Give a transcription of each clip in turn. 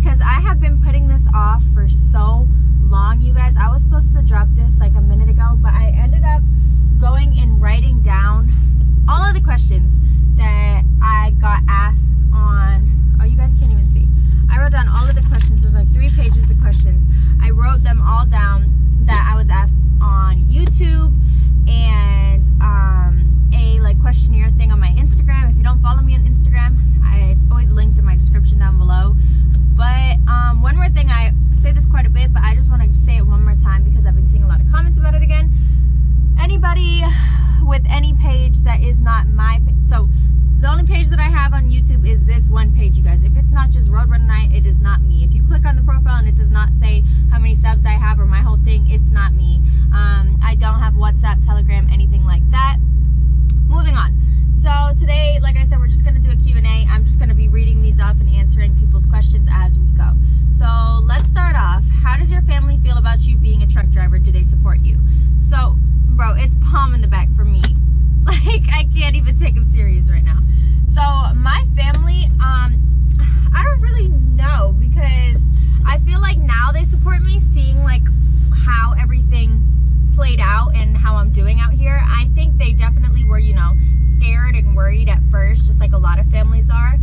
because I have been putting this off for so long, you guys. I was supposed to drop this like a minute ago, but I ended up going and writing down all of the questions that I got asked on. Oh, you guys can't even see. I wrote down all of the questions. There's like 3 pages of questions. I wrote them all down that I was asked on YouTube, and a like questionnaire thing on my Instagram. If you don't follow me on Instagram, it's always linked in my description down below. But one more thing, I say this quite a bit, but I just want to say it one more time because I've been seeing a lot of comments about it again. Anybody with any page that is not my page, so the only page that I have on YouTube is this one page, you guys. If it's not just Road Run Night, it is not me. If you click on the profile and it does not say how many subs I have or my whole thing, it's not me. I don't have WhatsApp, Telegram, anything like that. Moving on. So today, like I said, we're just going to do a Q&A. I'm just going to be reading these off and answering people's questions as we go. So let's start off. How does your family feel about you being a truck driver? Do they support you? So, bro, it's palm in the back for me. Like, I can't even take them serious right now. So my family, I don't really know, because I feel like now they support me, seeing like how everything played out and how I'm doing out here. I think they definitely were, you know, scared and worried at first, just like a lot of families are.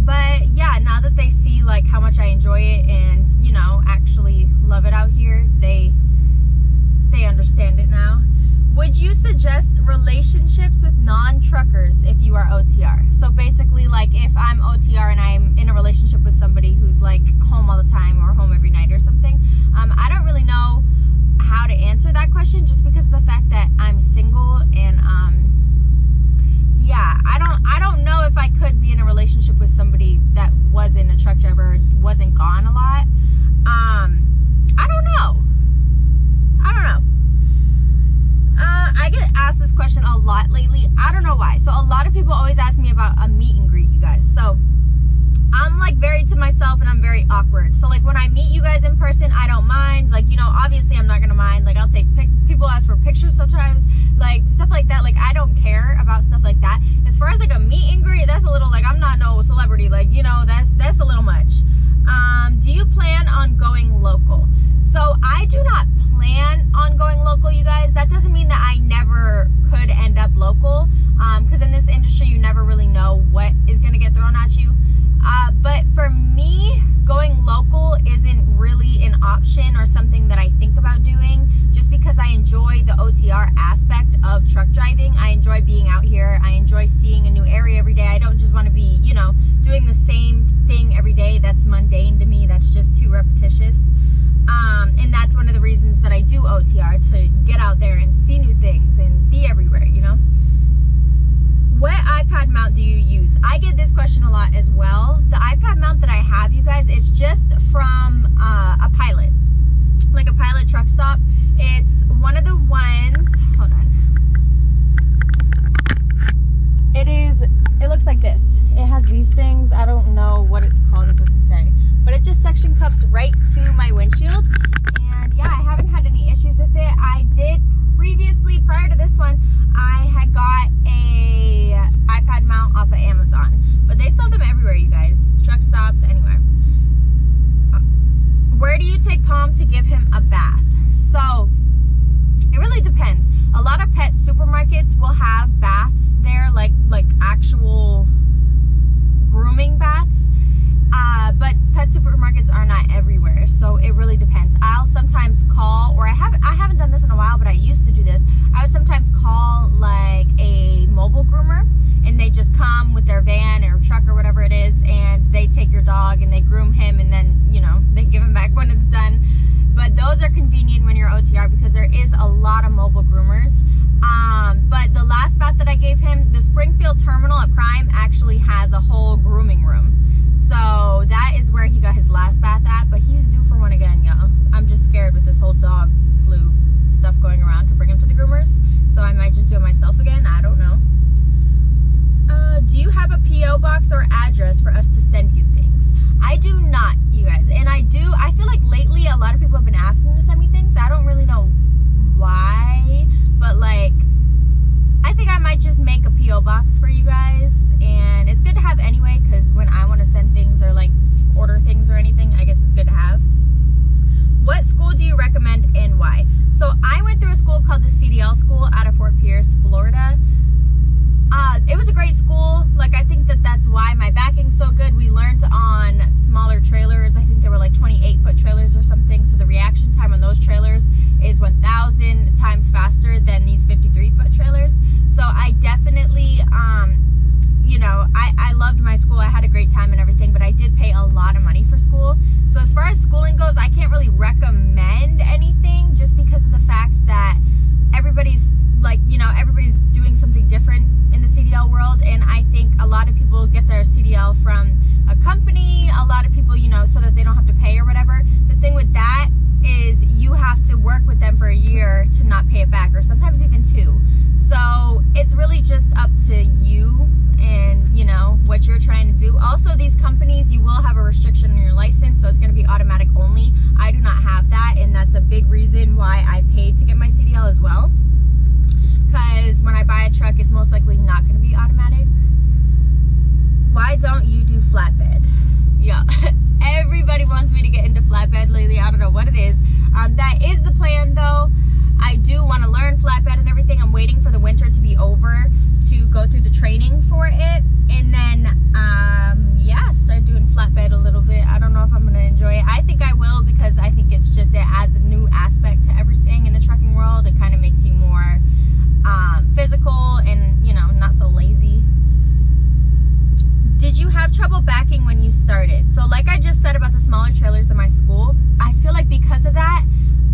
But yeah, now that they see like how much I enjoy it and, you know, actually love it out here, they understand it now. Would you suggest relationships with non-truckers if you are OTR? So basically, like, if I'm OTR and I'm in a relationship with somebody who's like home all the time or home every night or something, I don't really know how to answer that question, just because of the fact that I'm single, and yeah, I don't know if I could be in a relationship with somebody that wasn't a truck driver, wasn't gone a lot. I don't know. I get asked this question a lot lately. I don't know why. So a lot of people always ask me about a meet and greet, you guys. So I'm like very to myself, and I'm very awkward. So like when I meet you guys in person, I don't mind. Like, you know, obviously I'm not gonna mind. Like, I'll take people ask for pictures sometimes, like stuff like that. Like, I don't care about stuff like that. As far as like a meet and greet, that's a little, like, I'm not no celebrity. Like, you know, that's a little much. Do you plan on going local? So I do not plan on going local, you guys. That doesn't mean that I never could end up local, because in this industry you never really know what is going to get thrown at you. But for me, going local isn't really an option or something that I think about doing, just because I enjoy the OTR aspect of truck driving. I enjoy being out here. I enjoy seeing a new area every day. I don't just want to be, you know, doing the same thing every day. That's mundane to me. That's just too repetitious. And that's one of the reasons that I do OTR, to get out there and see new things and be everywhere, you know? What iPad mount do you use? I get this question a lot as well. The iPad mount that I have, you guys, is just from a Pilot, like a Pilot truck stop. It's one of the ones, hold on. It looks like this. It has these things. I don't know what it's called. It doesn't say. But it just suction cups right to my windshield. And yeah, I haven't had any issues with it. I did previously, prior to this one, I had got a iPad mount off of Amazon. But they sell them everywhere, you guys. Truck stops, anywhere. Where do you take Palm to give him a bath? So, it really depends. A lot of pet supermarkets will have baths there, like actual grooming baths. But pet supermarkets are not everywhere, so it really depends. I'll sometimes call, or I haven't done this in a while, but I used to do this. I would sometimes call like a mobile groomer, and they just come with their van or truck or whatever it is, and they take your dog and they groom him, and then, you know, they give him back when it's done. But those are convenient when you're OTR, because there is a lot of mobile groomers. But the last bath that I gave him, the Springfield terminal at Prime actually has a whole grooming room. So that is where he got his last bath at, but he's due for one again, y'all. I'm just scared with this whole dog restriction on your license, so it's going to be automatic only. I do not have that, and that's a big reason why I paid to get my CDL as well, because when I buy a truck, it's most likely not going to be automatic. Why don't you do flatbed? Yeah, everybody wants me to get into flatbed lately. I don't know what it is. That is the plan, though. I do want to learn flatbed and everything. I'm waiting for the winter to be over to go through the training for it, and then yeah, start doing flatbed a little bit. I don't know if I'm gonna enjoy it. I think I will, because I think it's just, it adds a new aspect to everything in the trucking world. It kind of makes you more physical and, you know, not so lazy. Did you have trouble backing when you started? So like I just said about the smaller trailers in my school, I feel like because of that,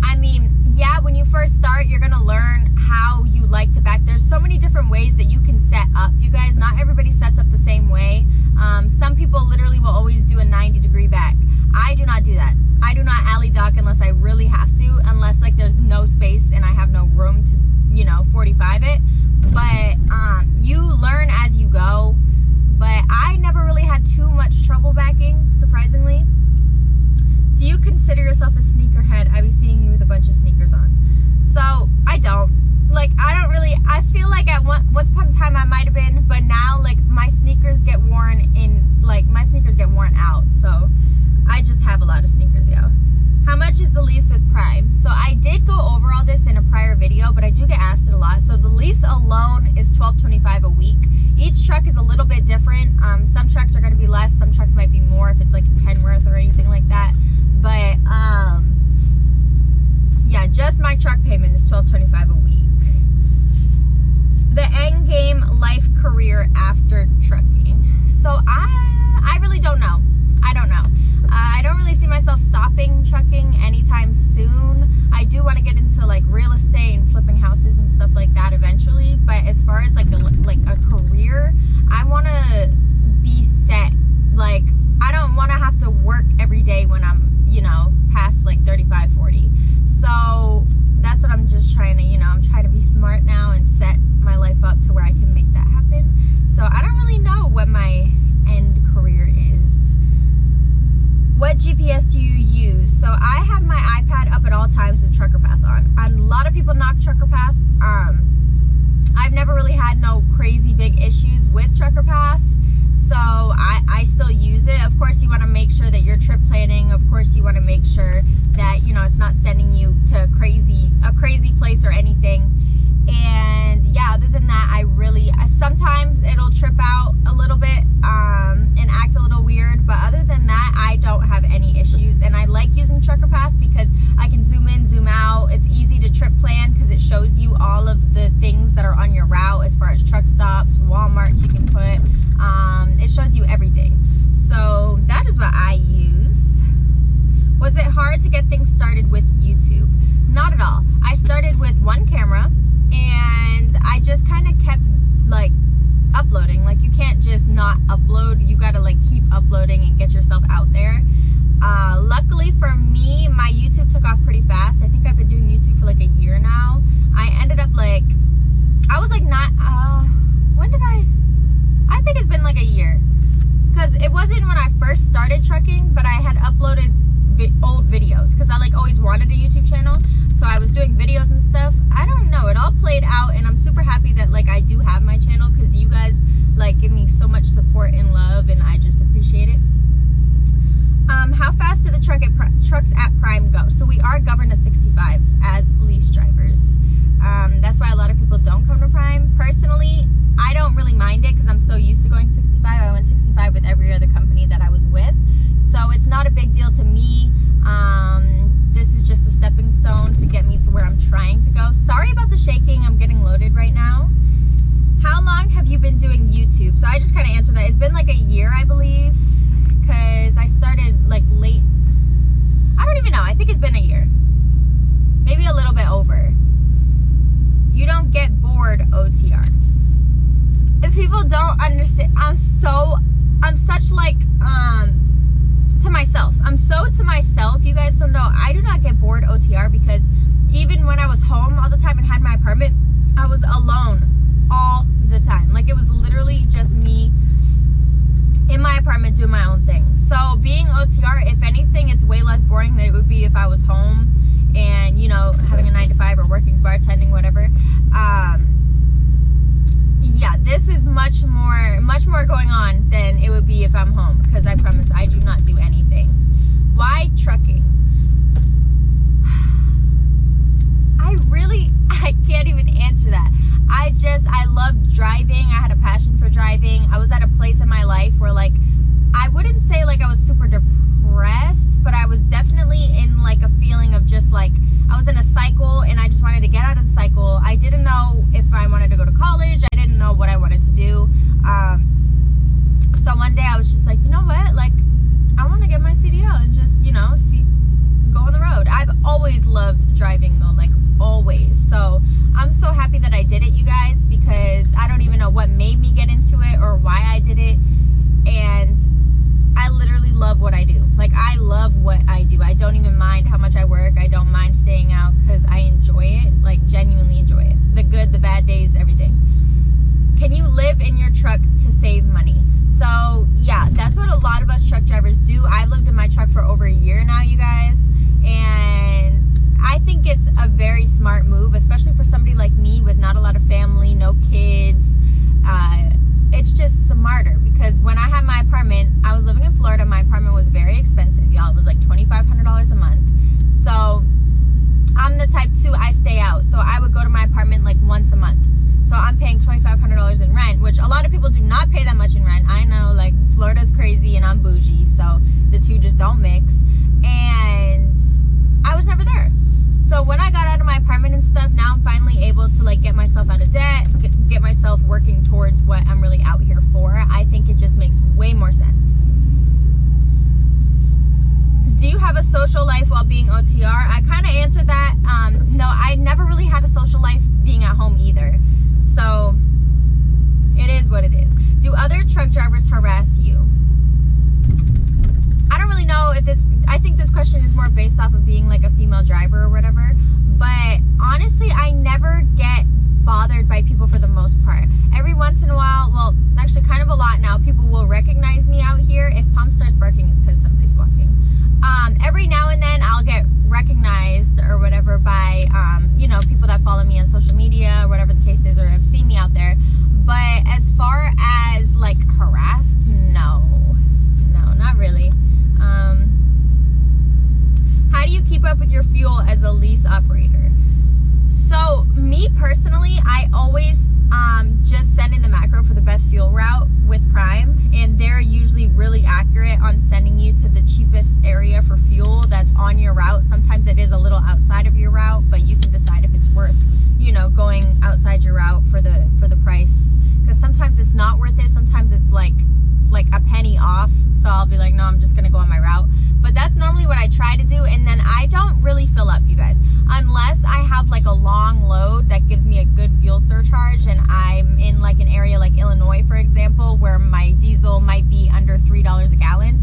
I mean, yeah, when you first start, you're gonna learn how you like to back. There's so many different ways that you can set up, you guys. Not everybody sets up the same way. Some people literally will always do a 90-degree back. I do not do that. I do not alley dock unless I really have to, unless like there's no space and I have no room to, you know, 45 it. But you learn as you go. But I never really had too much trouble backing, surprisingly. Do you consider yourself a sneakerhead? I be seeing you with a bunch of sneakers on. So I don't. Like, I don't really, I feel like at once upon a time I might have been, but now like my sneakers get worn out. So I just have a lot of sneakers, yo. How much is the lease with Prime? So I did go over all this in a prior video, but I do get asked it a lot. So the lease alone is $12.25 a week. Each truck is a little bit different. Some trucks are going to be less, some trucks might be more if it's like Kenworth or anything like that. But yeah, just my truck payment is $12.25 a week. The Endgame Life career after trucking. So I really don't know. I don't know. I don't really see myself stopping trucking anytime soon. I do want to get into like real estate and flipping houses and stuff like that eventually. But as far as like a career, I want to be set. Like, I don't want to have to work every day when I'm, you know, past like 35, 40. So that's what I'm just trying to, you know, I'm trying to be smart now and set my life up to where I can make that happen. So I don't really know what my end career is. What GPS do you use? So I have my iPad up at all times with Trucker Path on. A lot of people knock Trucker Path. I've never really had no crazy big issues with Trucker Path, so I still use it. Of course, you want to make sure that you're trip planning. Of course, you want to make sure that, you know, it's not sending you to a crazy place or anything. And yeah, other than that, sometimes it'll trip out a little bit and act a little weird, but other than that, I don't have any issues. And I like using Trucker Path because I can zoom in, zoom out. It's easy to trip plan because it shows you all of the things that are on your route as far as truck stops, Walmarts you can put. It shows you everything. So that is what I use. Was it hard to get things started with YouTube? Not at all. I started with one camera and I just kind of kept like uploading. Like, you can't just not upload. You gotta like keep uploading and get yourself out there. Luckily for me, my YouTube took off pretty fast. I think I've been doing YouTube for like a year now. I ended up like, I was like not, when did I think it's been like a year. Because it wasn't when I first started trucking, but I had uploaded old videos because I like always wanted a YouTube channel, so I was doing videos and stuff. I don't know, it all played out, and I'm super happy that like I do have my channel because you guys like give me so much support and love, and I just appreciate it. How fast do the trucks at Prime go? So we are governed to 65 as lease drivers. That's why a lot of people don't come to Prime. Personally, I don't really mind it because I'm so used to going 65. I went 65 with every other company that I was with, so it's not a big deal to me. This is just a stepping stone to get me to where I'm trying to go. Sorry about the shaking. I'm getting loaded right now. How long have you been doing YouTube? So I just kind of answered that. It's been like a year, I believe, because I started like late. I don't even know. I think it's been a year. Maybe a little bit over. You don't get bored, OTR. If people don't understand, I'm such like, to myself. I'm so to myself, you guys. So no, I do not get bored, OTR, because even when I was home all the time and had my apartment, I was alone all the time. Like, it was literally just me in my apartment doing my own thing. So being if I'm home, because I promise I do not do anything. Why trucking? I can't even answer that. I love driving. I had a passion for driving. I was at a place in my life where, like, I wouldn't say like I was super depressed, but I was definitely in like a feeling of just like, I was in a cycle and I just wanted to get out of the cycle. I didn't know if I wanted to go to college. I didn't know what I wanted to do. So one day I was just like, you know what? Like, I want to get my CDL and just, you know, go on the road. I've always loved driving though, like always. So I'm so happy that I did it, you guys, because I don't even know what made me get into it or why I did it. And I literally love what I do. Like, I love what I do. I don't even mind how much I work. I don't mind staying out because I enjoy it, like genuinely enjoy it. The good, the bad days, everything. Can you live in your truck to save money? So yeah, that's what a lot of us truck drivers do. I've lived in my truck for over a year now, you guys, and I think it's a very smart move, especially for somebody like me with not a lot of family, no kids. It's just smarter, because when I had my apartment, I was living in Florida. My apartment was very expensive, y'all. It was like $2,500 a month. So I'm the type too, I stay out. So I would go to my apartment like once a month. So I'm paying $2,500 in rent, which a lot of people do not pay that much in rent. I know, like, Florida's crazy and I'm bougie, so the two just don't mix. And I was never there. So when I got out of my apartment and stuff, now I'm finally able to like get myself out of debt, get myself working towards what I'm really out here for. I think it just makes way more sense. Do you have a social life while being OTR? I kind of answered that. No, I never really had a social life being at home either. So it is what it is. Do other truck drivers harass you? I don't really know if this, I think this question is more based off of being like a female driver or whatever, but honestly, I never get bothered by people for the most part. Every once in a while, well, actually kind of a lot now, people will recognize me out here. If Pom starts barking, it's because somebody's walking. Every now and then I'll get recognized or whatever by, you know, people that follow me on social media or whatever the case is, or have seen me out there. But as far as like harassed, no, not really. How do you keep up with your fuel as a lease operator? So me personally, I always just send in the macro for the best fuel route with Prime, and they're usually really accurate on sending you to the cheapest area for fuel that's on your route. Sometimes it is a little outside of your route, but you can decide if it's worth, you know, going outside your route for the price, because sometimes it's not worth it. Sometimes it's like a penny off, so I'll be like, no, I'm just gonna go on my route. But that's normally what I try to do, and then I don't really fill up, you guys, unless I have like a long load that gives me a good fuel surcharge, and I'm in like an area like Illinois, for example, where my diesel might be under $3 a gallon,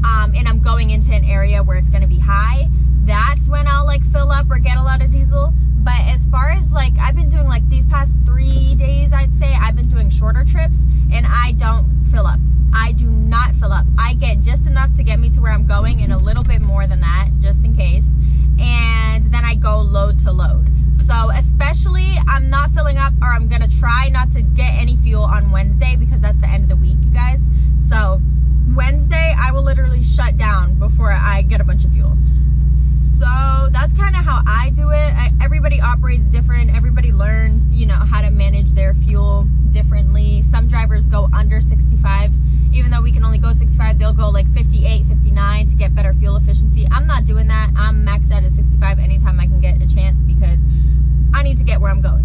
and I'm going into an area where it's gonna be high. That's when I'll like fill up or get a lot of diesel. But as far as like, I've been doing like these past 3 days, I'd say I've been doing shorter trips, and I don't fill up. I do not fill up. I get just enough to get me to where I'm going and a little bit more than that, just in case. And then I go load to load. So especially, I'm not filling up, or I'm gonna try not to get any fuel on Wednesday, because that's the end of the week, you guys. So Wednesday, I will literally shut down before I get a bunch of fuel. So that's kind of how I do it. Everybody operates different. Everybody learns, you know, how to manage their fuel differently. Some drivers go under 65. Even though we can only go 65, they'll go like 58, 59 to get better fuel efficiency. I'm not doing that. I'm maxed out at 65 anytime I can get a chance, because I need to get where I'm going.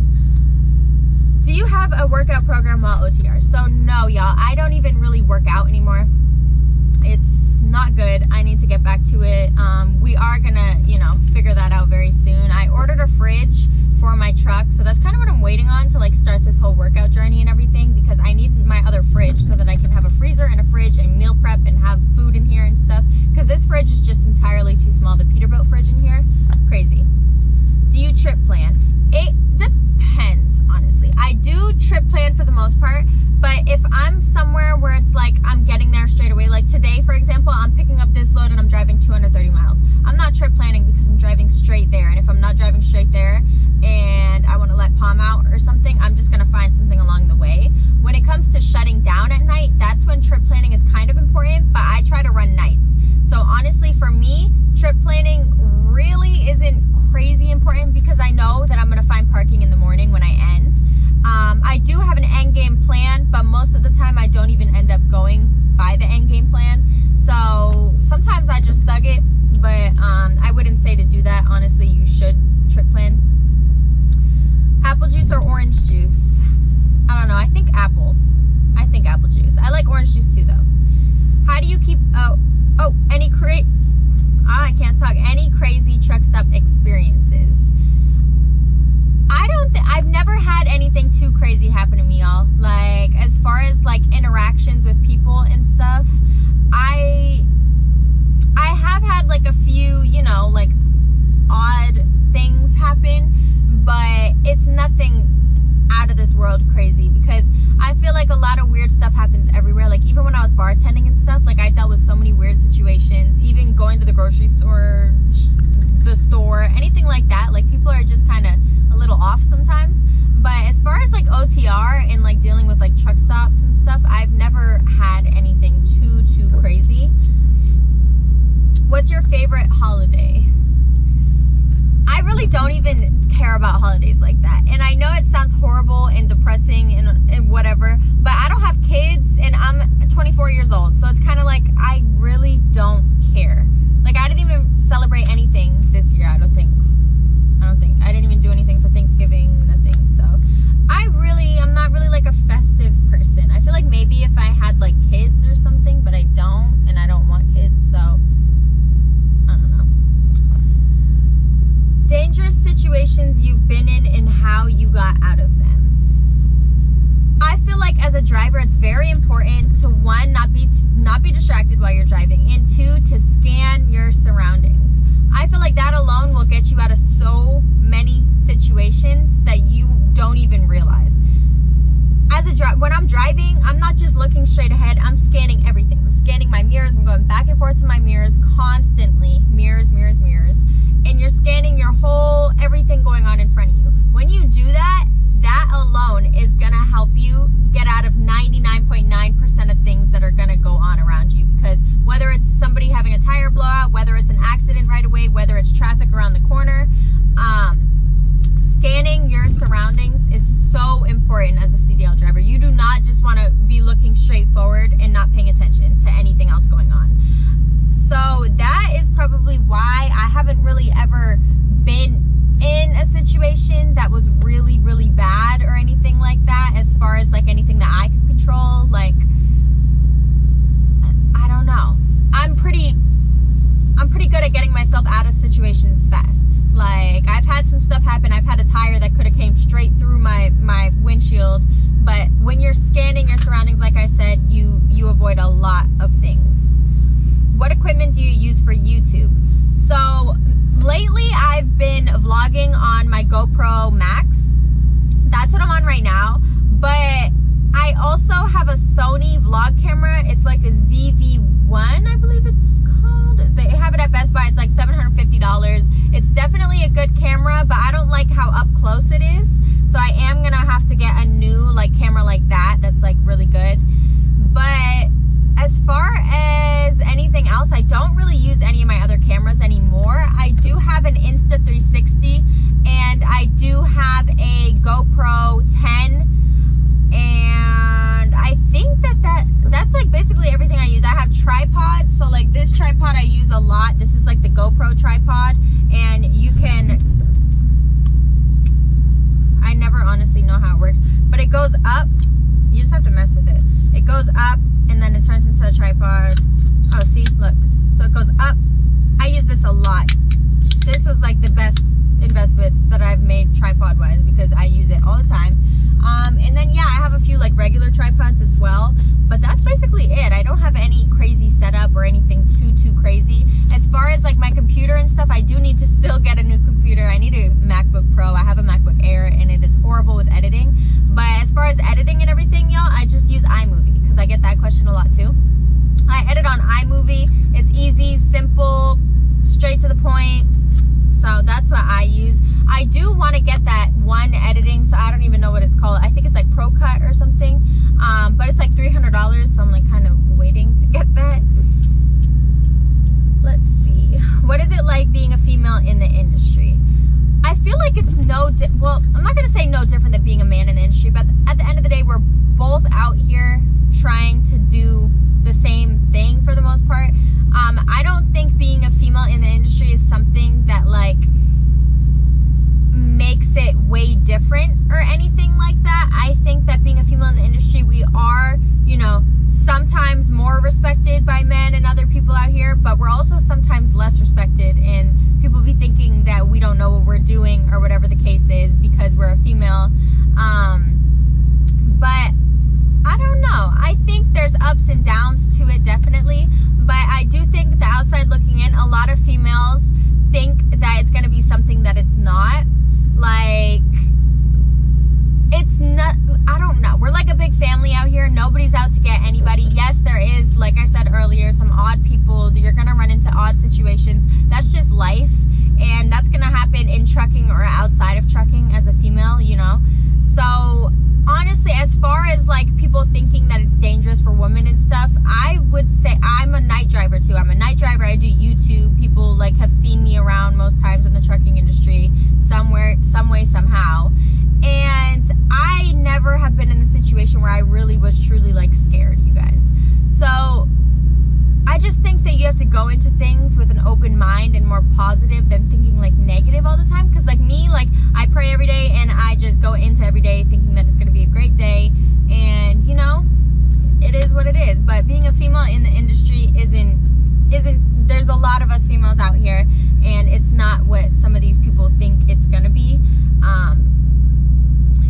Do you have a workout program while OTR? So no, y'all, I don't even really work out anymore. It's not good. I need to get back to it. We are gonna, you know, figure that out very soon. I ordered a fridge for my truck, so that's kind of what I'm waiting on to like start this whole workout journey and everything, because I need my other fridge so that I can have a freezer and a fridge and meal prep and have food in here and stuff, because this fridge is just entirely too small. The Peterbilt fridge in here, crazy. Do you trip plan? It depends, honestly. I do trip plan for the most part, but if I'm somewhere where it's like I'm getting there straight away, like today, for example, I'm picking up this load and I'm driving 230 miles. I'm not trip planning because I'm driving straight there. And if I'm not driving straight there and I want to let Palm out or something, I'm just going to find something along the way. When it comes to shutting down at night, that's when trip planning is kind I wouldn't say to do that. Honestly, you should trip plan. Apple juice or orange juice? I don't know. I think apple. I think apple juice. I like orange juice too, though. How do you keep? I can't talk. Any crazy truck stop experiences? I've never had anything too crazy happen to me, y'all. Like, as far as like interactions with people and stuff, I have had like a few, you know, like odd things happen, but it's nothing out of this world crazy, because I feel like a lot of weird stuff happens everywhere. Like, even when I was bartending and stuff, like I dealt with so many weird situations, even going to the grocery store, anything like that. Like, people are just kind of a little off sometimes. But as far as like OTR and like dealing with like truck stops and stuff, I've never had anything too crazy. What's your favorite holiday? I really don't even care about holidays like that. And I know it sounds horrible and depressing and whatever, but I don't have kids and I'm 24 years old. So it's kind of like, I really don't care. Like, I didn't even celebrate anything this year, I don't think. I didn't even do anything for Thanksgiving, nothing. So I'm not really like a festive person. I feel like maybe if I had like kids or something, but I don't, and I don't want kids, so I don't know. Dangerous situations you've been in and how you got out of them. I feel like as a driver, it's very important to, one, not be distracted while you're driving, and two, to scan your surroundings. I feel like that alone will get you out of so many situations that you don't even realize. When I'm driving, I'm not just looking straight ahead, I'm scanning everything. I'm scanning my mirrors, I'm going back and forth to my mirrors constantly. Mirrors. And you're scanning your whole, everything going on in front of you. When you do that, that alone is gonna help you get out of 99.9% of things that are gonna go on around you. Because whether it's somebody having a tire blowout, whether it's an accident right away, whether it's traffic around the corner, scanning your surroundings is so important as a CDL driver. You do not just want to be looking straight forward and not paying attention to anything else going on. So that is probably why I haven't really ever been in a situation that was really bad or anything like that, as far as like anything that I could control. Like, I don't know. I'm pretty good at getting myself out of situations fast. Like, I've had some stuff happen. I've had a tire that could have came straight through my windshield. But when you're scanning your surroundings, like I said, you avoid a lot of things. What equipment do you use for YouTube? So lately I've been vlogging on my GoPro Max. That's what I'm on right now. But I also have a Sony vlog camera. It's like a ZV-1, I believe it's called. They have it at Best Buy. It's like $750. It's definitely a good camera, but I don't like how up close it is. So I am gonna have to get a new like camera like that. That's like really good. But as far as anything else, I don't really use any of my other cameras anymore. I do have an Insta360 and I do have a GoPro 10. And I think that's like basically everything I use. I have tripods, so like this tripod I use a lot. This is like the GoPro tripod, and you can, I never honestly know how it works, but it goes up. You just have to mess with it. It goes up and then it turns into a tripod. Oh, see, look. So it goes up. I use this a lot. This was like the best investment that I've made tripod wise, because I use it all the time. And then yeah, I have a few like regular tripods as well, but that's basically it. I don't have any crazy setup or anything too crazy. As far as like my computer and stuff, I do need to still get a new computer. I need a MacBook Pro. I have a MacBook Air and it is horrible with editing. But as far as editing and everything, y'all, I just use iMovie, because I get that question a lot too. I edit on iMovie. It's easy, simple, straight to the point. So that's what I use. I do want to get that one editing, so I don't even know what it's called. I think it's like Pro Cut or something. But it's like $300, so I'm like kind of waiting to get that. Let's see. What is it like being a female in the industry? I feel like it's well, I'm not going to say no different than being a man in the industry, but at the end of the day, we're both out here trying to do the same thing for the most part. I don't think being a female in the industry is something but we're also sometimes less respected, and people be thinking that we don't know what we're doing or whatever the case is because we're a female. But I don't know. I think there's ups and downs to it, definitely. But I do think the outside looking in, a lot of females think that it's going to be something that it's not. Like, it's not, I don't know. We're like a big family out here. Nobody's out to get anybody. Yes, there is, like I said earlier, some odd people. You're going to run into odd situations. That's just life. And that's going to happen in trucking or outside of trucking as a female, you know. So honestly, as far as like people thinking that it's dangerous for women and stuff, I would say I'm a night driver too. I'm a night driver. I do YouTube. People like have seen me around most times in the trucking industry somewhere, some way, somehow. And I never have been in a situation where I really was truly like scared, you guys. So I just think that you have to go into things with an open mind and more positive than thinking like negative all the time. Because like me, like I pray every day and I just go into every day thinking that it's going to be a great day. And you know, it is what it is. But being a female in the industry isn't there's a lot of us females out here, and it's not what some of these people think it's going to be.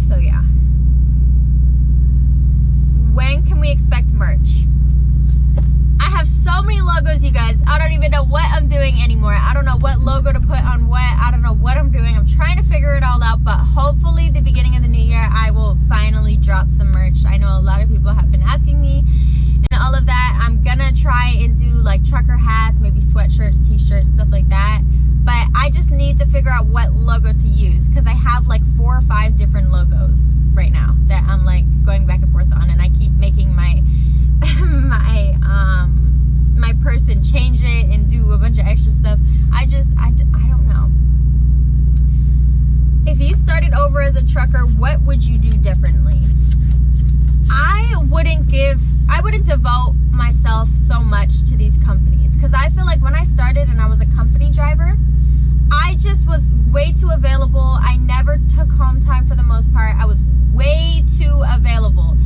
So yeah. When can we expect merch? I have so many logos, you guys. I don't even know what I'm doing anymore. I don't know what logo to put on what. I don't know what I'm doing. I'm trying to figure it all out, but hopefully the beginning of the new year I will finally drop some merch. I know a lot of people have been asking me and all of that. I'm gonna try and do like trucker hats, maybe sweatshirts, t-shirts, stuff like that. But I just need to figure out what logo to use, because I have like 4 or 5 different logos right now that I'm like going back and forth on, and I keep making my my person change it and do a bunch of extra stuff. I don't know. If you started over as a trucker, what would you do differently? I wouldn't devote myself so much to these companies, because I feel like when I started and I was a company driver, I just was way too available. I never took home time for the most part. I was way too available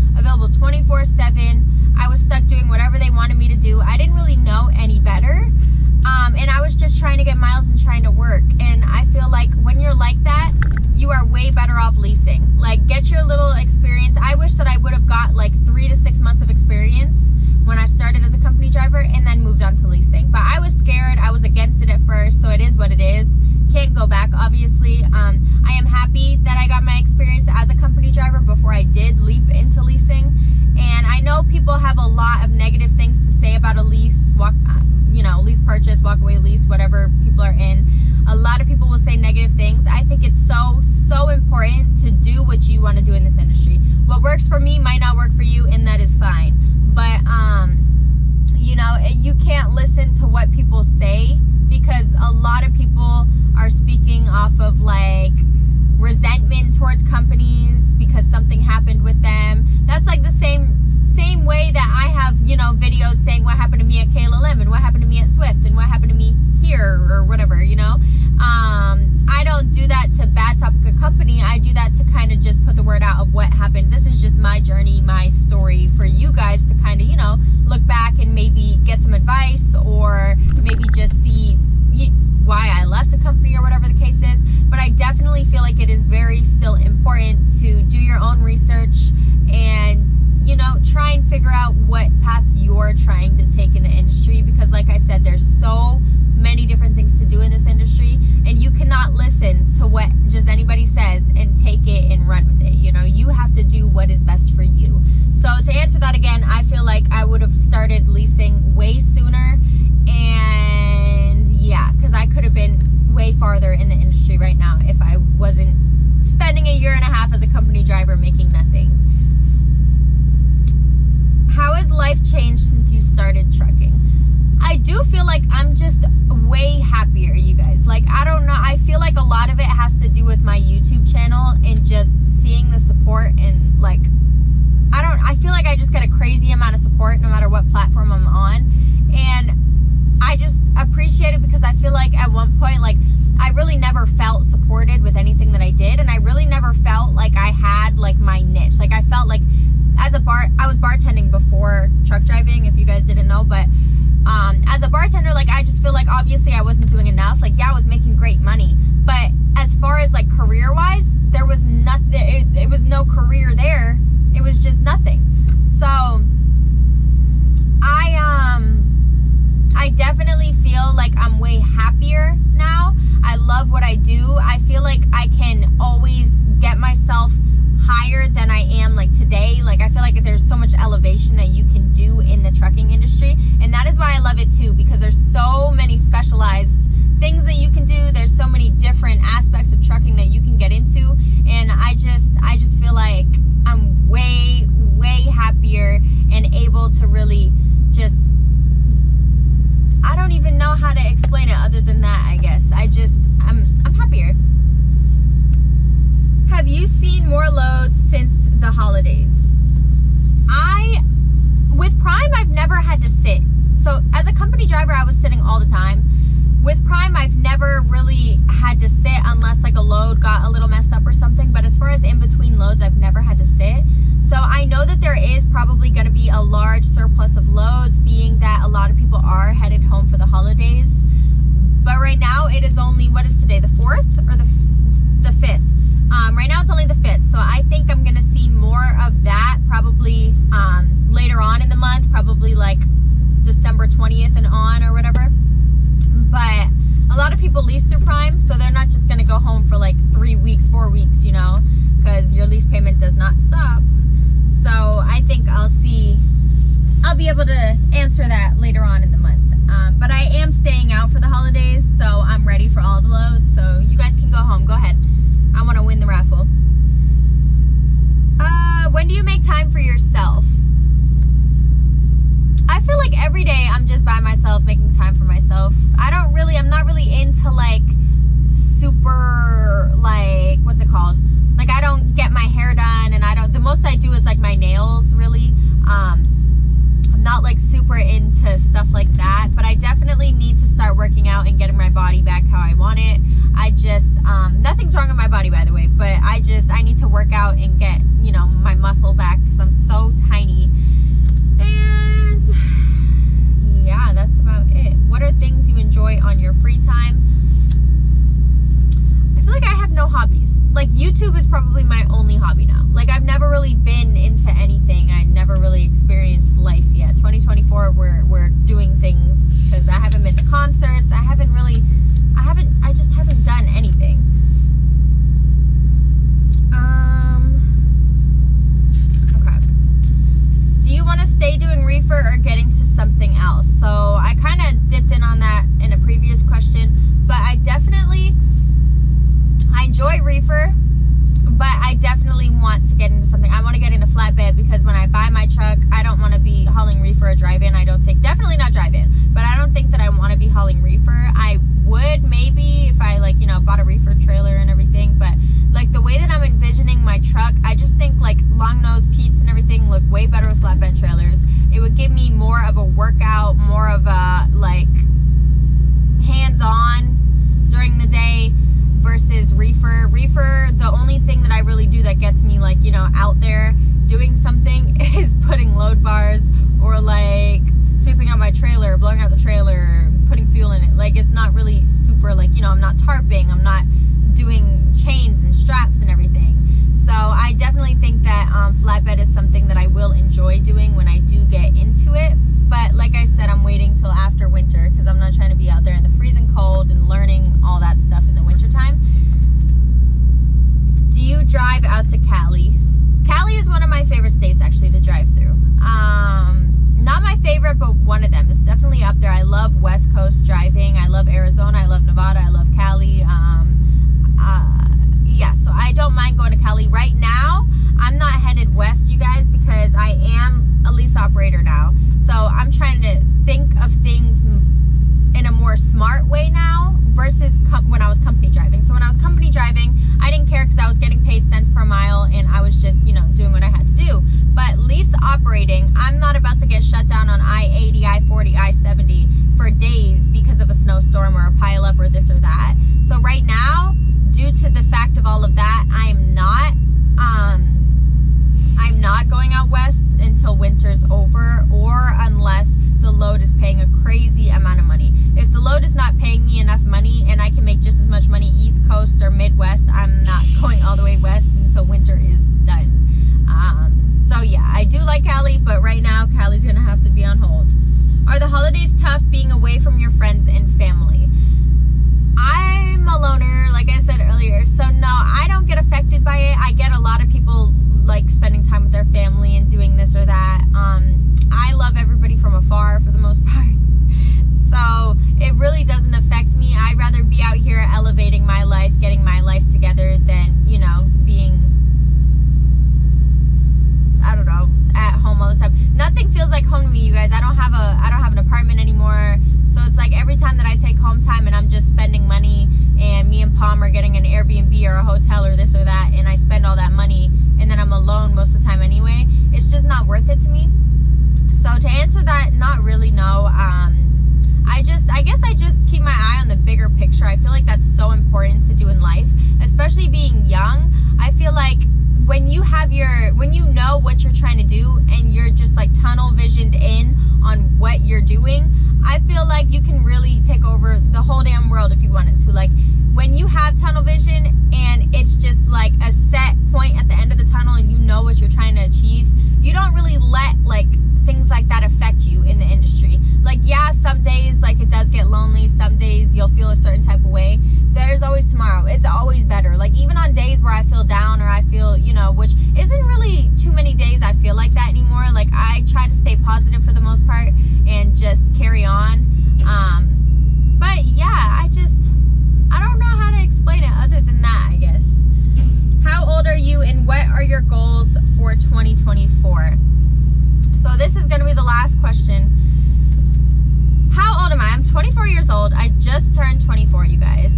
24/7. I was stuck doing whatever they wanted me to do. I didn't really know any better. And I was just trying to get miles and trying to work. And I feel like when you're like that, you are way better off leasing. Like, get your little experience. I wish that I would have got like 3 to 6 months of experience when I started as a company driver and then moved on to leasing. But I was scared. I was against it at first, so it is what it is. Can't go back, obviously. I am happy that I got my experience as a company driver before I did leap into leasing. And I know people have a lot of negative things to say about a lease, lease purchase, walk away lease, whatever people are in. A lot of people will say negative things. I think it's so important to do what you want to do in this industry. What works for me might not work for you, and that is fine. But you can't listen to what people say, because a lot of people are speaking off of like resentment towards companies because something happened with them. That's like the same way that I have, videos saying what happened to me at KLM and what happened to me at Swift and what happened to me here or whatever, I don't do that to bad talk a company. I do that to kind of just put the word out of what happened. This is just my journey, my story for you guys to kind of, look back and maybe get some advice, or maybe just see why I left a company or whatever the case is. But I definitely feel like it is very still important to do your own research and, try and figure out what path you're trying to take in the industry, because like I said, there's so many different things to do in this industry, and you cannot listen to what just anybody says and take it and run with it. You have to do what is best for you. So to answer that again, I feel like I would have started leasing way sooner, and yeah, because I could have been way farther in the industry right now if I wasn't spending 1.5 years as a company driver making nothing. How has life changed since you started trucking? I do feel like I'm just way happier, you guys. Like, I don't know. I feel like a lot of it has to do with my YouTube channel and just seeing the support, and like, I feel like I just get a crazy amount of support no matter what platform I'm on. And I just appreciate it, because I feel like at one point, like, I really never felt supported with anything that I did. And I really never felt like I had like my niche. Like, I felt like I was bartending before truck driving, if you guys didn't know, but As a bartender, like, I just feel like obviously I wasn't doing enough. Like, yeah, I was making great money, but as far as like career wise, there was nothing. It was no career there. It was just nothing. So I definitely feel like I'm way happier now. I love what I do. I feel like I can always get myself higher than I am like today. Like, I feel like there's so much elevation that you can do in the trucking industry, and that is why I love it too, because there's so many specialized things that you can do. There's so many different aspects of trucking that you can get into, and I just feel like I'm way happier and able to really just, I don't even know how to explain it other than that. I guess I'm happier. Have you seen more loads since the holidays? With Prime, I've never had to sit. So as a company driver, I was sitting all the time. With Prime, I've never really had to sit unless like a load got a little messed up or something. But as far as in between loads, I've never had to sit. So I know that there is probably going to be a large surplus of loads, being that a lot of people are headed home for the holidays. But right now it is only, what is today, the 4th or the 5th? Right now it's only the 5th. So I think I'm going to see more of that probably later on in the month, probably like December 20th and on or whatever. But a lot of people lease through Prime, so they're not just going to go home for like 3 weeks, 4 weeks, you know, because your lease payment does not stop. So I think I'll be able to answer that later on in the month. But I am staying out for the holidays, so I'm ready for all the loads. So you guys can go home. Go ahead. I want to win the raffle. When do you make time for yourself? I feel like every day I'm just by myself making time for myself. I'm not really into like super, like, what's it called? Like, I don't get my hair done, and the most I do is like my nails, really. I'm not like super into stuff like that, but I definitely need to start working out and getting my body back how I want it. I just, nothing's wrong with my body, by the way, but I need to work out and get, you know, my muscle back, because I'm so tiny. And yeah, that's about it. What are things you enjoy on your free time? I feel like I have no hobbies. Like, YouTube is probably my only hobby now. Like, I've never really been into anything. I never really experienced life yet. 2024, we're doing things, because I haven't been to concerts. I just haven't done anything. Okay. Do you want to stay doing Reefer or getting to something else? So I kind of dipped in on that in a previous question, but I enjoy Reefer, but I definitely want to get into something. I want to get into Flatbed, because when I buy my truck, I don't want to be hauling Reefer or drive-in. Definitely not drive-in, but I don't think that I want to be hauling Reefer. I would maybe if I, like, you know, bought a Reefer trailer and everything, but like the way that I'm envisioning my truck, I just think like long nose Pete's and everything look way better with flatbed trailers. It would give me more of a workout, more of a like hands-on during the day versus Reefer. Reefer, the only thing that I really do that gets me, like, you know, out there doing something is putting load bars or like sweeping out my trailer, blowing out the trailer, putting fuel in it. Like, it's not really super, like, you know, I'm not tarping, I'm not doing chains and straps and everything. So I definitely think that flatbed is something that I will enjoy doing when I do get into it. But like I said, I'm waiting till after winter, because I'm not trying to be out there in the freezing cold and learning all that stuff in the winter time. Do you drive out to Cali? Cali is one of my favorite states, actually, to drive through. Not my favorite, but one of them. It's definitely up there. I love West Coast driving. I love Arizona. I love Nevada. I love Cali. Yeah, so I don't mind going to Cali. Right now, I'm not headed west, you guys, because I am a lease operator now. So I'm trying to think of things in a more smart way now versus when I was company driving. So when I was company driving, I didn't care because I was getting paid cents per mile and I was just, you know, doing what I had to do. But lease operating, I'm not about to get shut down on I-80, I-40, I-70 for days because of a snowstorm or a pileup or this or that. So right now, due to the fact of all of that, I'm not going out west until winter's over, or unless the load is paying a crazy amount of money. If the load is not paying me enough money and I can make just as much money East Coast or Midwest, I'm not going all the way west until winter is done. So yeah, I do like Cali, but right now Cali's gonna have to be on hold. Are the holidays tough being away from your friends and family? I'm a loner, like I said earlier, so no, I don't get affected by it. I get a lot of people like spending time with their family and doing this or that. I love everybody from afar for the most part, so it really doesn't affect me. I'd rather be out here elevating my life, getting my life together, than, you know, being, I don't know, at home all the time. Nothing feels like home to me, you guys. I don't have an apartment anymore, so it's like every time that I take home time and I'm just spending money, and me and Palm are getting an Airbnb or a hotel or this or that, and I spend all that money and then I'm alone most of the time anyway, it's just not worth it to me. So to answer that, not really, no. I guess I just keep my eye on the bigger picture. I feel like that's so important to do in life, especially being young. I feel like when you know what you're trying to do and you're just like tunnel visioned in on what you're doing, I feel like you can really take over the whole damn world if you wanted to. Like when you have tunnel vision and it's just like a set point at the end of the tunnel and you know what you're trying to achieve, you don't really let like things like that affect you in the industry. Like, yeah, some days like it does get lonely, some days you'll feel a certain type of way. There's always tomorrow. It's always better. Like even on days where I feel down or I feel, you know, which isn't really too many days I feel like that anymore. Like I try to stay positive for the most part and just carry on. But yeah, I don't know how to explain it other than that, I guess. How old are you and what are your goals for 2024? So this is going to be the last question. How old am I? I'm 24 years old. I just turned 24, you guys.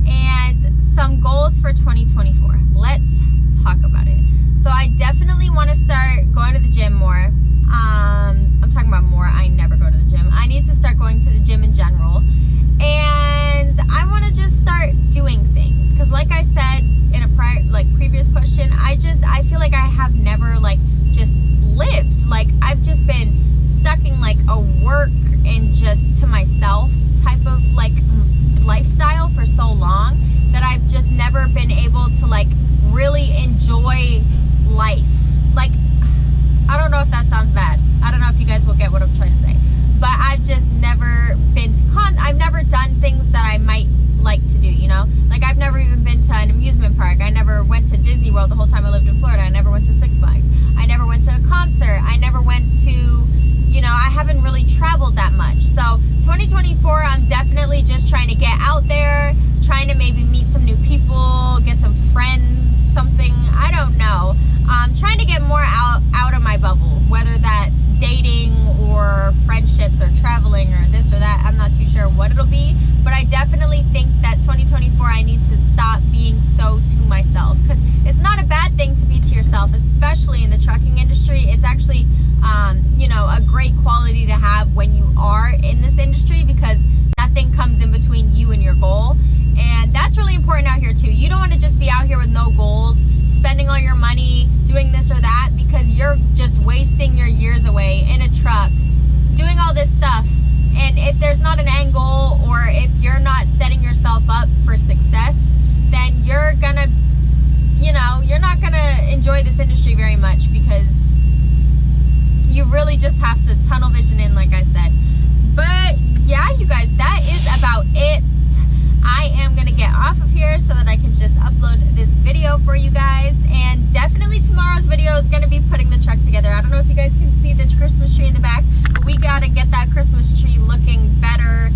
And some goals for 2024. Let's talk about it. So I definitely want to start going to the gym more. I'm talking about more. I never go to the gym. I need to start going to the gym in general. And I want to just start doing things. Because like I said in a previous question, I feel like I have never like just lived. Like I've just been stuck in like a work and just to myself type of like lifestyle for so long that I've just never been able to like really enjoy life. Like I don't know if that sounds bad. I don't know if you guys will get what I'm trying to say, but I've just never been to I've never done things that I might like to do, you know? Like I've never even been to an amusement park. I never went to Disney World the whole time I lived in Florida. I never went to Six Flags. I never went to a concert. I never went to, you know, I haven't really traveled that much. So 2024, I'm definitely just trying to get out there, trying to maybe meet some new people, get some friends, something, I don't know. Trying to get more out of my bubble, whether that's dating or friendships or traveling or this or that. I'm not too sure what it'll be, but I definitely think that 2024 I need to stop being so to myself, because it's not a bad thing to be to yourself, especially in the trucking industry. It's actually you know, a great quality to have when you are in this industry, because nothing comes in between you and your goal. And that's really important out here too. You don't want to just be out here with no goals, spending all your money doing this or that, because you're just wasting your years away in a truck doing all this stuff. And if there's not an end goal, or if you're not setting yourself up for success, then you're gonna, you know, you're not gonna enjoy this industry very much, because you really just have to tunnel vision in, like I said. But yeah, you guys, that is about it. I am gonna get off of here so that I can just upload this video for you guys. And definitely tomorrow's video is gonna be putting the truck together. I don't know if you guys can see the Christmas tree in the back, but we gotta get that Christmas tree looking better.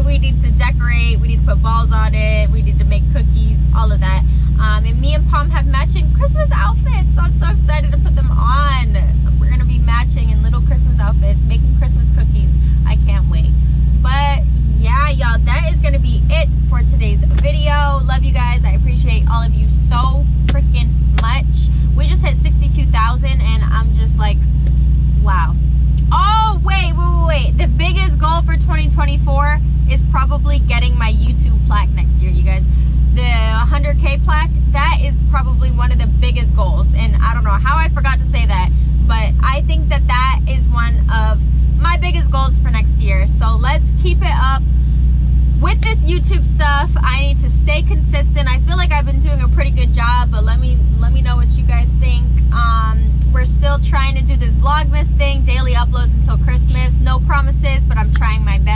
We need to decorate, we need to put balls on it, we need to make cookies, all of that. And me and Palm have matching Christmas outfits, so I'm so excited to put them on. We're gonna be matching in little Christmas outfits, making Christmas cookies. I can't wait. But yeah, y'all, that is gonna be it for today's video. Love you guys. I appreciate all of you so freaking much. We just hit 62,000 and I'm just like, wow. Oh, wait. The biggest goal for 2024 is probably getting my YouTube plaque next year, you guys. The 100K plaque, that is probably one of the biggest goals. And I don't know how I forgot to say that, but I think that that is one of my biggest goals for next year. So let's keep it up. With this YouTube stuff, I need to stay consistent. I feel like I've been doing a pretty good job, but let me know what you guys think. We're still trying to do this Vlogmas thing, daily uploads until Christmas. No promises, but I'm trying my best.